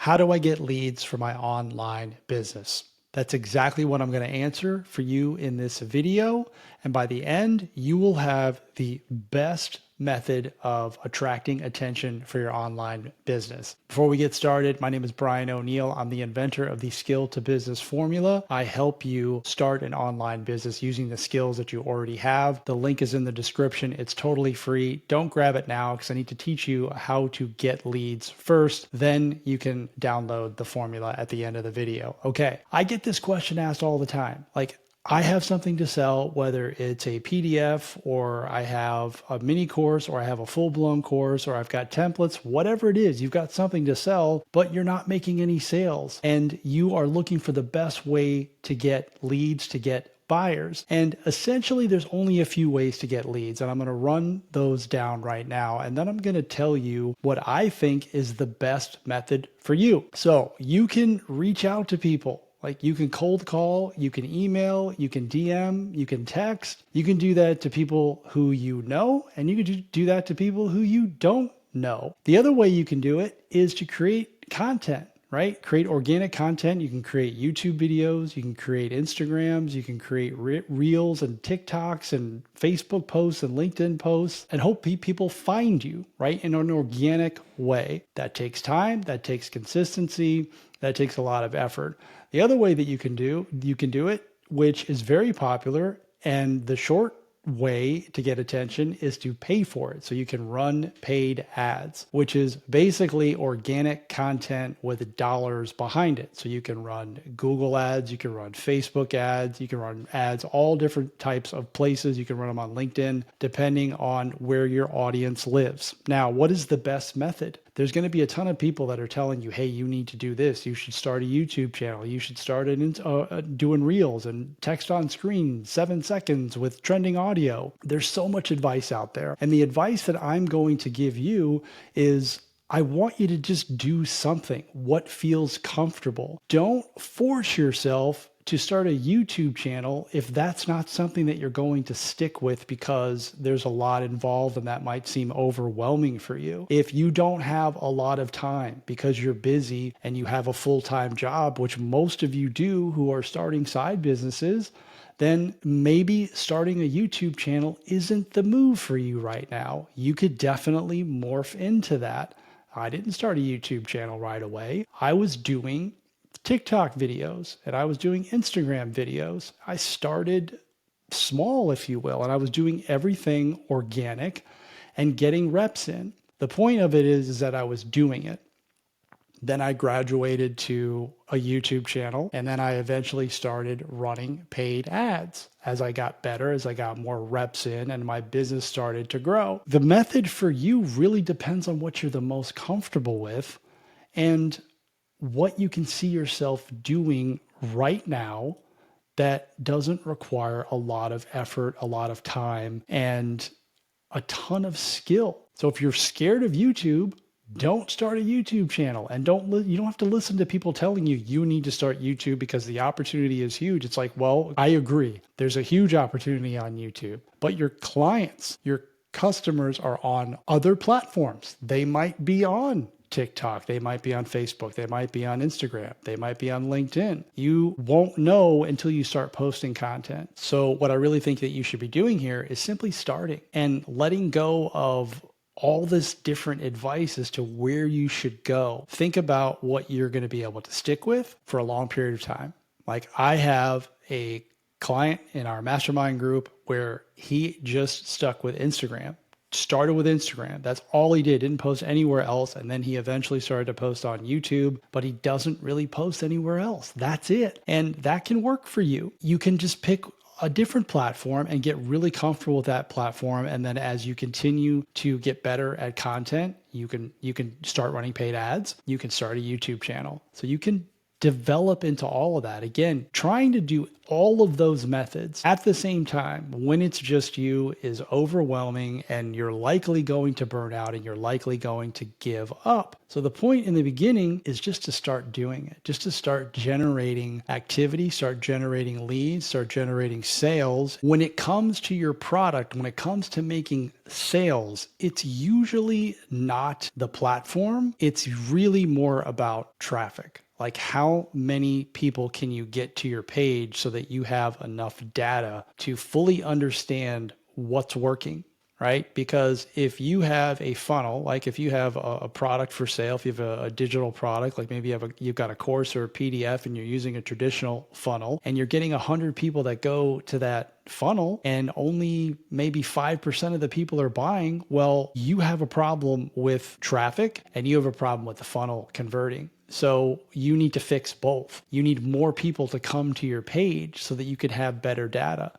How do I get leads for my online business? That's exactly what I'm going to answer for you in this video. And by the end, you will have the best method of attracting attention for your online business. Before we get started, my name is Brian O'Neill. I'm the inventor of the Skill to Business formula. I help you start an online business using the skills that you already have. The link is in the description. It's totally free. Don't grab it now because I need to teach you how to get leads first. Then you can download the formula at the end of the video. Okay, I get this question asked all the time. I have something to sell, whether it's a PDF or I have a mini course or I have a full-blown course or I've got templates, whatever it is, you've got something to sell, but you're not making any sales and you are looking for the best way to get leads, to get buyers. And essentially there's only a few ways to get leads, and I'm going to run those down right now. And then I'm going to tell you what I think is the best method for you. So you can reach out to people. You can cold call, you can email, you can DM, you can text. You can do that to people who you know, and you can do that to people who you don't know. The other way you can do it is to create content, right? Create organic content. You can create YouTube videos, you can create Instagrams, you can create Reels and TikToks and Facebook posts and LinkedIn posts, and hope people find you, right? In an organic way. That takes time, that takes consistency, that takes a lot of effort. The other way that you can do it, which is very popular, and the short way to get attention is to pay for it. So you can run paid ads, which is basically organic content with dollars behind it. So you can run Google ads, you can run Facebook ads, you can run ads, all different types of places. You can run them on LinkedIn, depending on where your audience lives. Now, what is the best method? There's going to be a ton of people that are telling you, hey, you need to do this. You should start a YouTube channel. You should start doing reels and text on screen, 7 seconds with trending audio. There's so much advice out there. And the advice that I'm going to give you is I want you to just do something. What feels comfortable. Don't force yourself to start a YouTube channel if that's not something that you're going to stick with, because there's a lot involved and that might seem overwhelming for you. If you don't have a lot of time because you're busy and you have a full-time job, which most of you do who are starting side businesses, then maybe starting a YouTube channel isn't the move for you right now. You could definitely morph into that. I didn't start a YouTube channel right away. I was doing TikTok videos and I was doing Instagram videos. I started small, if you will, and I was doing everything organic and getting reps in. The point of it is that I was doing it. Then I graduated to a YouTube channel, and then I eventually started running paid ads as I got better, as I got more reps in, and my business started to grow. The method for you really depends on what you're the most comfortable with and what you can see yourself doing right now that doesn't require a lot of effort, a lot of time, and a ton of skill. So if you're scared of YouTube, don't start a YouTube channel, and you don't have to listen to people telling you need to start YouTube because the opportunity is huge. It's like, well, I agree. There's a huge opportunity on YouTube, but your clients, your customers are on other platforms. They might be on TikTok, they might be on Facebook, they might be on Instagram, they might be on LinkedIn. You won't know until you start posting content. So what I really think that you should be doing here is simply starting and letting go of all this different advice as to where you should go. Think about what you're going to be able to stick with for a long period of time. Like I have a client in our mastermind group where he just stuck with Instagram. Started with Instagram. That's all he did. Didn't post anywhere else. And then he eventually started to post on YouTube, but he doesn't really post anywhere else. That's it. And that can work for you. You can just pick a different platform and get really comfortable with that platform. And then as you continue to get better at content, you can start running paid ads. You can start a YouTube channel. So you can develop into all of that. Again, trying to do all of those methods at the same time when it's just you is overwhelming, and you're likely going to burn out and you're likely going to give up. So the point in the beginning is just to start doing it, just to start generating activity, start generating leads, start generating sales. When it comes to your product, when it comes to making sales, it's usually not the platform. It's really more about traffic. Like, how many people can you get to your page so that you have enough data to fully understand what's working, right? Because if you have a funnel, like if you have a product for sale, if you have a digital product, like maybe you've got a course or a PDF and you're using a traditional funnel, and you're getting 100 people that go to that funnel and only maybe 5% of the people are buying, well, you have a problem with traffic and you have a problem with the funnel converting. So you need to fix both. You need more people to come to your page so that you could have better data.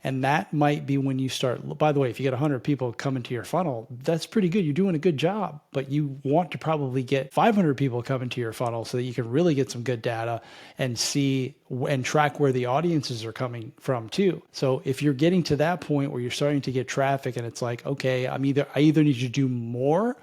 And that might be when you start. By the way, if you get 100 people coming to your funnel, that's pretty good. You're doing a good job, but you want to probably get 500 people coming to your funnel so that you can really get some good data and see and track where the audiences are coming from too. So if you're getting to that point where you're starting to get traffic and it's like, okay, I either need to do more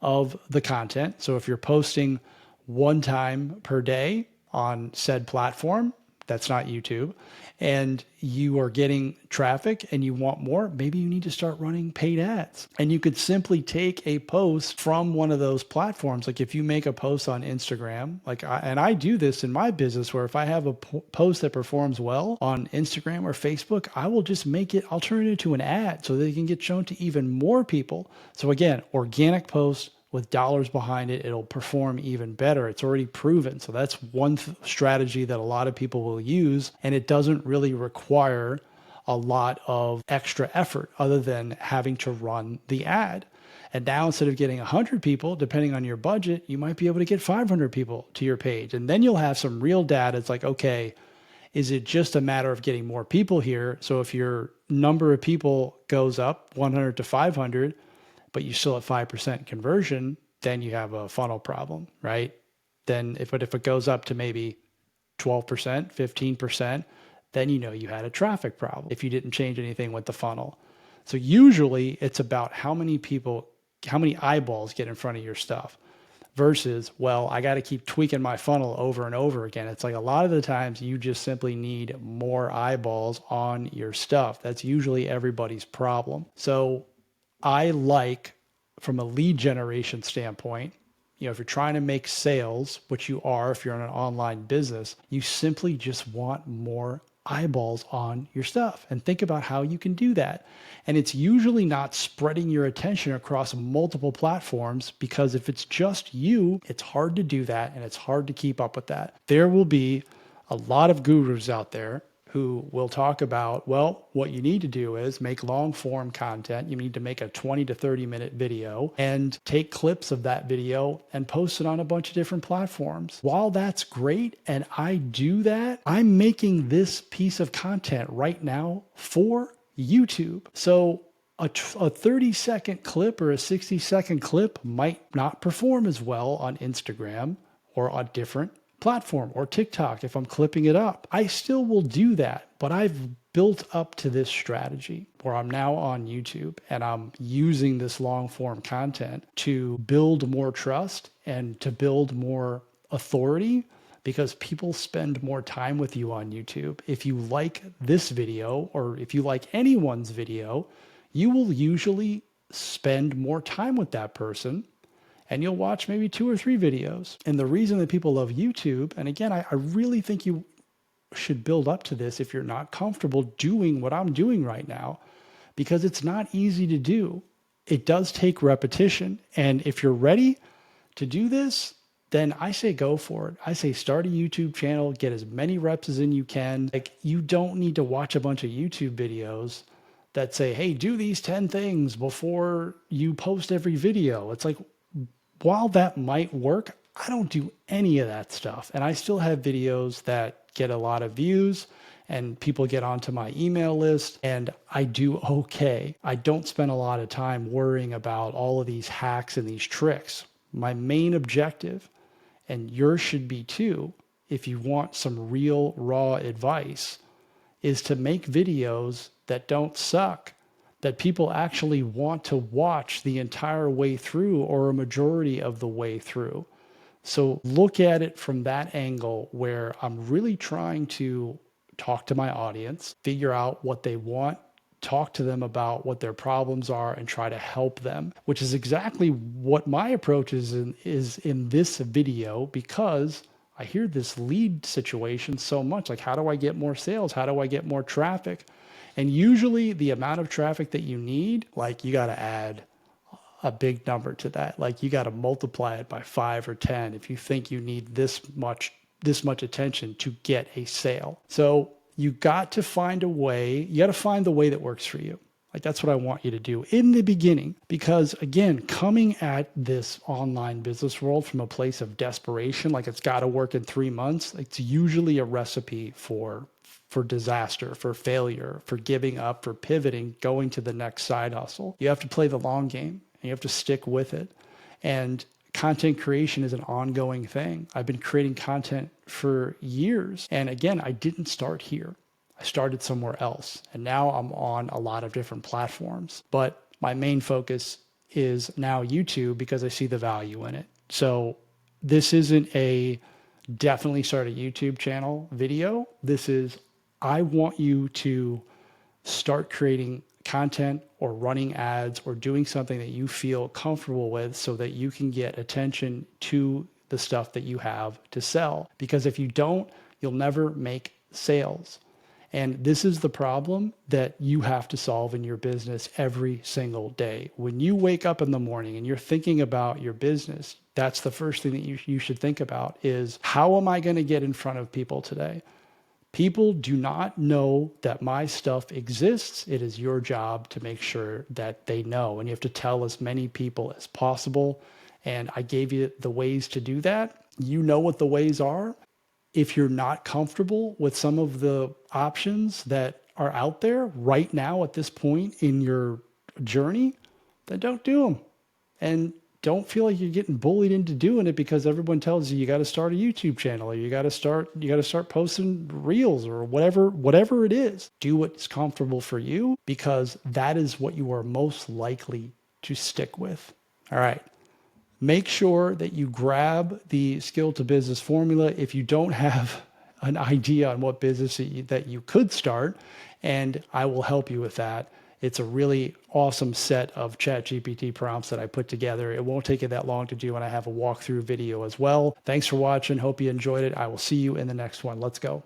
of the content. So if you're posting one time per day on said platform, that's not YouTube, and you are getting traffic and you want more, maybe you need to start running paid ads. And you could simply take a post from one of those platforms. Like if you make a post on Instagram, and I do this in my business, where if I have a post that performs well on Instagram or Facebook, I will just I'll turn it into an ad so that it can get shown to even more people. So again, organic posts with dollars behind it, it'll perform even better. It's already proven. So that's one strategy that a lot of people will use, and it doesn't really require a lot of extra effort other than having to run the ad. And now instead of getting 100 people, depending on your budget, you might be able to get 500 people to your page. And then you'll have some real data. It's like, okay, is it just a matter of getting more people here? So if your number of people goes up 100 to 500, but you still have 5% conversion, then you have a funnel problem, right? Then if it goes up to maybe 12%, 15%, then you know you had a traffic problem if you didn't change anything with the funnel. So usually it's about how many eyeballs get in front of your stuff versus, well, I got to keep tweaking my funnel over and over again. It's like a lot of the times you just simply need more eyeballs on your stuff. That's usually everybody's problem. So I like, from a lead generation standpoint, if you're trying to make sales, which you are if you're in an online business, you simply just want more eyeballs on your stuff, and think about how you can do that. And it's usually not spreading your attention across multiple platforms, because if it's just you, it's hard to do that and it's hard to keep up with that. There will be a lot of gurus out there who will talk about, well, what you need to do is make long form content. You need to make a 20 to 30 minute video and take clips of that video and post it on a bunch of different platforms. While that's great, and I do that, I'm making this piece of content right now for YouTube. So a 30-second clip or a 60-second clip might not perform as well on Instagram or on different platform or TikTok if I'm clipping it up. I still will do that, but I've built up to this strategy where I'm now on YouTube and I'm using this long form content to build more trust and to build more authority, because people spend more time with you on YouTube. If you like this video, or if you like anyone's video, you will usually spend more time with that person, and you'll watch maybe 2 or 3 videos. And the reason that people love YouTube, and again, I really think you should build up to this if you're not comfortable doing what I'm doing right now, because it's not easy to do. It does take repetition. And if you're ready to do this, then I say go for it. I say start a YouTube channel, get as many reps as you can. Like, you don't need to watch a bunch of YouTube videos that say, hey, do these 10 things before you post every video. It's like, while that might work, I don't do any of that stuff. And I still have videos that get a lot of views and people get onto my email list, and I do okay. I don't spend a lot of time worrying about all of these hacks and these tricks. My main objective, and yours should be too, if you want some real raw advice, is to make videos that don't suck, that people actually want to watch the entire way through or a majority of the way through. So look at it from that angle where I'm really trying to talk to my audience, figure out what they want, talk to them about what their problems are, and try to help them, which is exactly what my approach is in this video, because I hear this lead situation so much. Like, how do I get more sales? How do I get more traffic? And usually the amount of traffic that you need, like, you got to add a big number to that. Like, you got to multiply it by 5 or 10 if you think you need this much attention to get a sale. So you got to find a way, you got to find the way that works for you. Like, that's what I want you to do in the beginning, because again, coming at this online business world from a place of desperation, like it's got to work in 3 months, it's usually a recipe for disaster, for failure, for giving up, for pivoting, going to the next side hustle. You have to play the long game and you have to stick with it. And content creation is an ongoing thing. I've been creating content for years. And again, I didn't start here. I started somewhere else. And now I'm on a lot of different platforms. But my main focus is now YouTube, because I see the value in it. So this isn't a definitely start a YouTube channel video. This is, I want you to start creating content or running ads or doing something that you feel comfortable with, so that you can get attention to the stuff that you have to sell. Because if you don't, you'll never make sales. And this is the problem that you have to solve in your business every single day. When you wake up in the morning and you're thinking about your business, that's the first thing that you should think about is, how am I going to get in front of people today? People do not know that my stuff exists. It is your job to make sure that they know, and you have to tell as many people as possible. And I gave you the ways to do that. You know what the ways are. If you're not comfortable with some of the options that are out there right now at this point in your journey, then don't do them. And don't feel like you're getting bullied into doing it because everyone tells you got to start a YouTube channel, or you got to start posting reels, or whatever it is. Do what's comfortable for you, because that is what you are most likely to stick with. All right. Make sure that you grab the Skill to Business formula if you don't have an idea on what business that you could start, and I will help you with that. It's a really awesome set of ChatGPT prompts that I put together. It won't take you that long to do, and I have a walkthrough video as well. Thanks for watching. Hope you enjoyed it. I will see you in the next one. Let's go.